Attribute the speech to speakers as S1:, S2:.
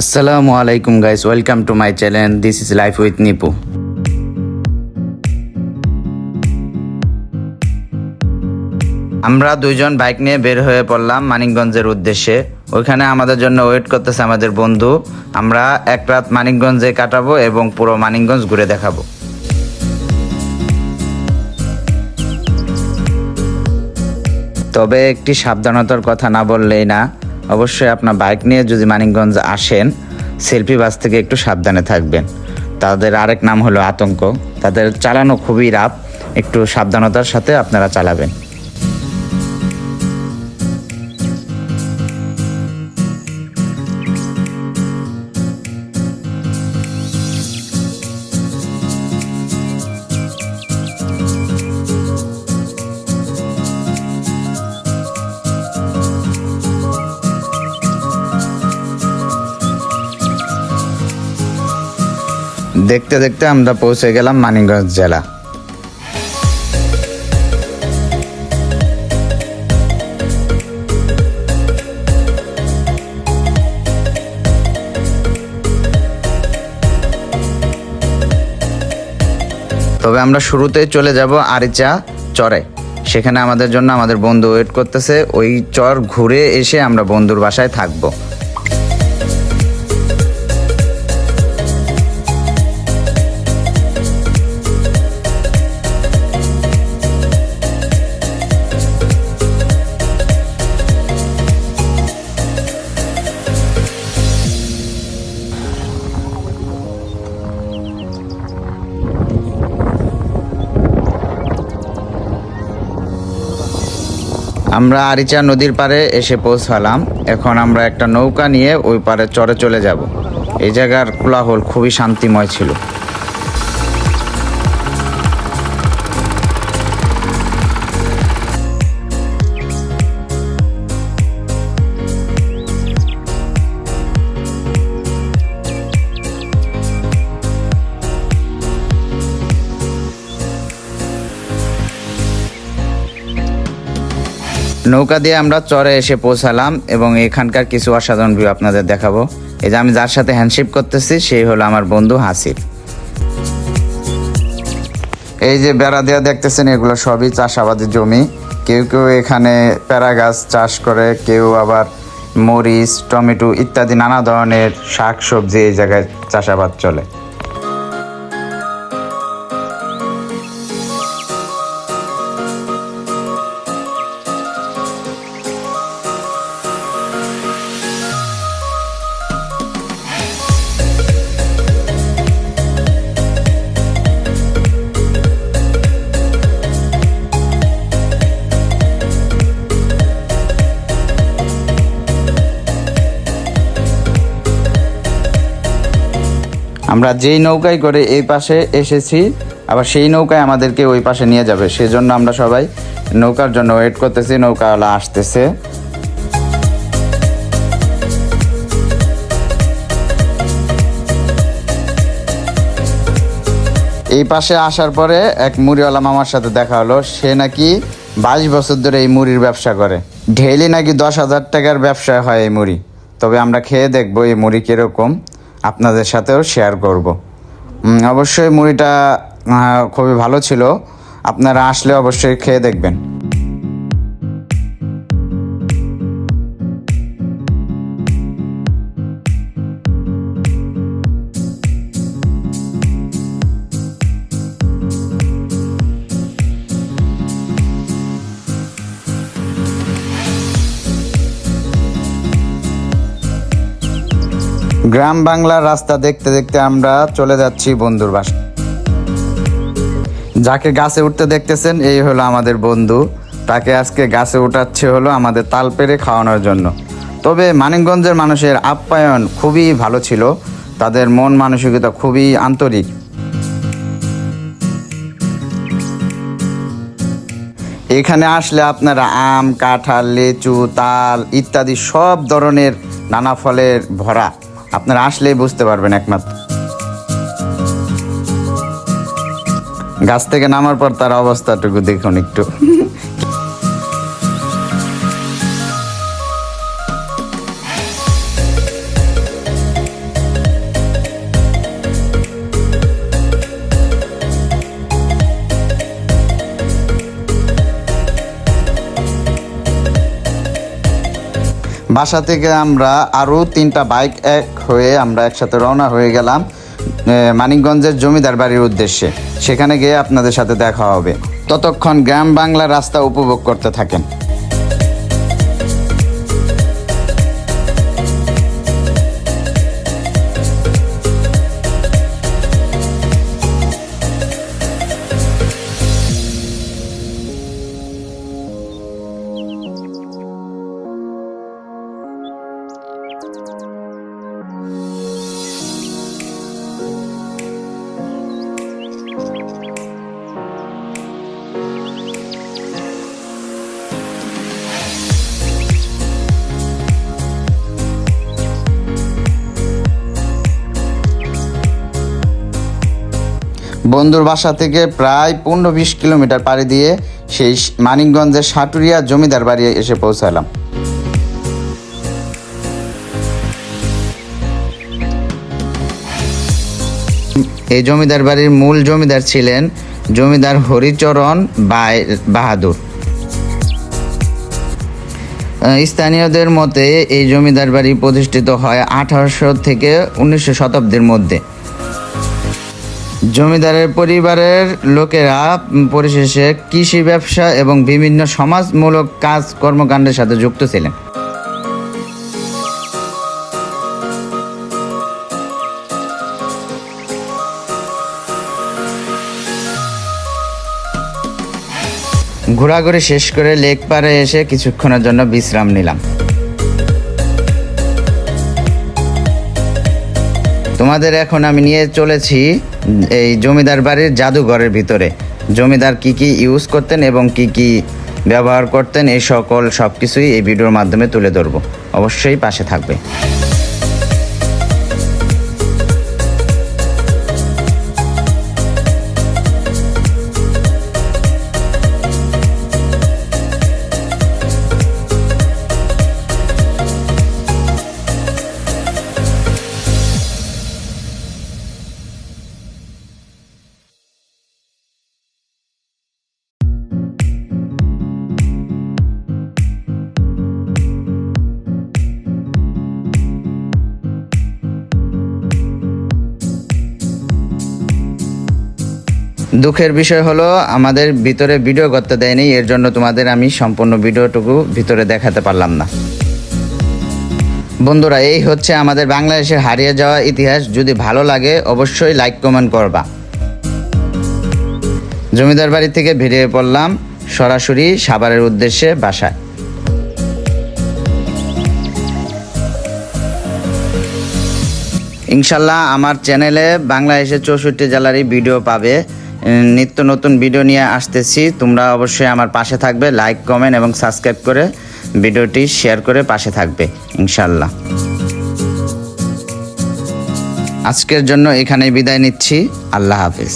S1: আসসালামু আলাইকুম guys, welcome to my channel. This is life with Nipu. আমরা দুইজন বাইক নিয়ে বের হয়ে পড়লাম মানিকগঞ্জের উদ্দেশ্যে। ওইখানে আমাদের জন্য ওয়েট করতেছে আমাদের বন্ধু। আমরা এক রাত মানিকগঞ্জে কাটাবো এবং পুরো মানিকগঞ্জ ঘুরে দেখাবো। তবে একটি সাবধানতার কথা না বললেই না, অবশ্যই আপনার বাইক নিয়ে যদি মানিকগঞ্জ আসেন, সেলফি বাস থেকে একটু সাবধানে থাকবেন। তাদের আরেক নাম হলো আতঙ্ক। তাদের চালানো খুবই রাফ, একটু সাবধানতার সাথে আপনারা চালাবেন। দেখতে দেখতে আমরা পৌঁছে গেলাম মানিকগঞ্জ জেলা। তবে আমরা শুরুতেই চলে যাব আরিচা চরে। সেখানে আমাদের জন্য আমাদের বন্ধু ওয়েট করতেছে। ওই চর ঘুরে এসে আমরা বন্ধুর বাসায় থাকবো। আমরা আরিচা নদীর পাড়ে এসে পৌঁছালাম। এখন আমরা একটা নৌকা নিয়ে ওই পাড়ে চরে চলে যাব। এই জায়গার কোলাহল খুবই শান্তিময় ছিল। নৌকা দিয়ে আমরা চরে এসে পৌঁছালাম এবং এখানকার কিছু অসাধারণ ভিউ আপনাদের দেখাবো। এই যে আমি যার সাথে হ্যান্ডশিপ করতেছি সেই হলো আমার বন্ধু হাসিফ। এই যে বেড়া দেওয়া দেখতেছেন, এগুলো সবই চাষাবাদের জমি। কেউ কেউ এখানে প্যারা গাছ চাষ করে, কেউ আবার মরিচ, টমেটো ইত্যাদি নানা ধরনের শাক সবজি এই জায়গায় চাষাবাদ চলে। আমরা যেই নৌকায় করে এই পাশে এসেছি, আবার সেই নৌকায় আমাদেরকে ওই পাশে নিয়ে যাবে। সেজন্য আমরা সবাই নৌকার জন্য ওয়েট করতেছি। নৌকাওয়ালা আসতেছে। এই পাশে আসার পরে এক মুড়িওয়ালা মামার সাথে দেখা হলো। সে নাকি 22 বছর ধরে এই মুড়ির ব্যবসা করে। ডেইলি নাকি 10,000 টাকার ব্যবসা হয় এই মুড়ি। তবে আমরা খেয়ে দেখবো এই মুড়ি কীরকম, আপনাদের সাথেও শেয়ার করব। অবশ্যই মুড়িটা খুবই ভালো ছিল। আপনারা আসলে অবশ্যই খেয়ে দেখবেন। গ্রাম বাংলার রাস্তা দেখতে দেখতে আমরা চলে যাচ্ছি বন্ধুর বাসা। যাকে গাছে উঠতে দেখতেছেন এই হলো আমাদের বন্ধু। তাকে আজকে গাছে উঠাচ্ছে হলো আমাদের তাল পেড়ে খাওয়ানোর জন্য। তবে মানিকগঞ্জের মানুষের আপ্যায়ন খুবই ভালো ছিল। তাদের মন মানসিকতা খুবই আন্তরিক। এখানে আসলে আপনারা আম, কাঁঠাল, লিচু, তাল ইত্যাদি সব ধরনের নানা ফলের ভরা। আপনারা আসলেই বুঝতে পারবেন একমাত্র। গাছ থেকে নামার পর তার অবস্থাটুকু দেখুন একটু। বাসা থেকে আমরা আরও 3টা বাইক এক হয়ে আমরা একসাথে রওনা হয়ে গেলাম মানিকগঞ্জের জমিদার বাড়ির উদ্দেশ্যে। সেখানে গিয়ে আপনাদের সাথে দেখা হবে। ততক্ষণ গ্রাম বাংলা রাস্তা উপভোগ করতে থাকেন। বন্ধুর বাসা থেকে প্রায় 15-20 কিলোমিটার পাড়ি দিয়ে সেই মানিকগঞ্জের সাটুরিয়া জমিদার বাড়ি এসে পৌঁছালাম। এই জমিদার বাড়ির মূল জমিদার ছিলেন জমিদার হরিচরণ বাহাদুর। স্থানীয়দের মতে এই জমিদার বাড়ি প্রতিষ্ঠিত হয় 1800 থেকে 1900 শতাব্দীর মধ্যে। জমিদারের পরিবারের লোকেরা পরিশেষে কৃষি ব্যবসা এবং বিভিন্ন সমাজমূলক কাজ কর্মকাণ্ডের সাথে যুক্ত ছিলেন। ঘোরাঘুরি শেষ করে লেক পাড়ে এসে কিছুক্ষণের জন্য বিশ্রাম নিলাম। তোমাদের এখন আমি নিয়ে চলেছি এই জমিদার বাড়ির জাদুঘরের ভিতরে। জমিদার কি কি ইউজ করতেন এবং কি কি ব্যবহার করতেন এই সব কিছুই এই ভিডিওর মাধ্যমে তুলে ধরবো। অবশ্যই পাশে থাকবে। দুঃখের বিষয় হলো আমাদের ভিতরে ভিডিও করতে দেয়নি, এর জন্য তোমাদের আমি সম্পূর্ণ ভিডিওটুকু ভিতরে দেখাতে পারলাম না। বন্ধুরা, এই হচ্ছে আমাদের বাংলাদেশের হারিয়ে যাওয়া ইতিহাস। যদি ভালো লাগে অবশ্যই লাইক কমেন্ট করবা। জমিদার বাড়ি থেকে বেরিয়ে পড়লাম সরাসরি সাভারের উদ্দেশ্যে বাসায়। ইনশাল্লাহ আমার চ্যানেলে বাংলাদেশের 64 জেলারই ভিডিও পাবে। নিত্য নতুন ভিডিও নিয়ে আসতেছি। তোমরা অবশ্যই আমার পাশে থাকবে। লাইক কমেন্ট এবং সাবস্ক্রাইব করে ভিডিওটি শেয়ার করে পাশে থাকবে ইনশাল্লাহ। আজকের জন্য এখানেই বিদায় নিচ্ছি। আল্লাহ হাফেজ।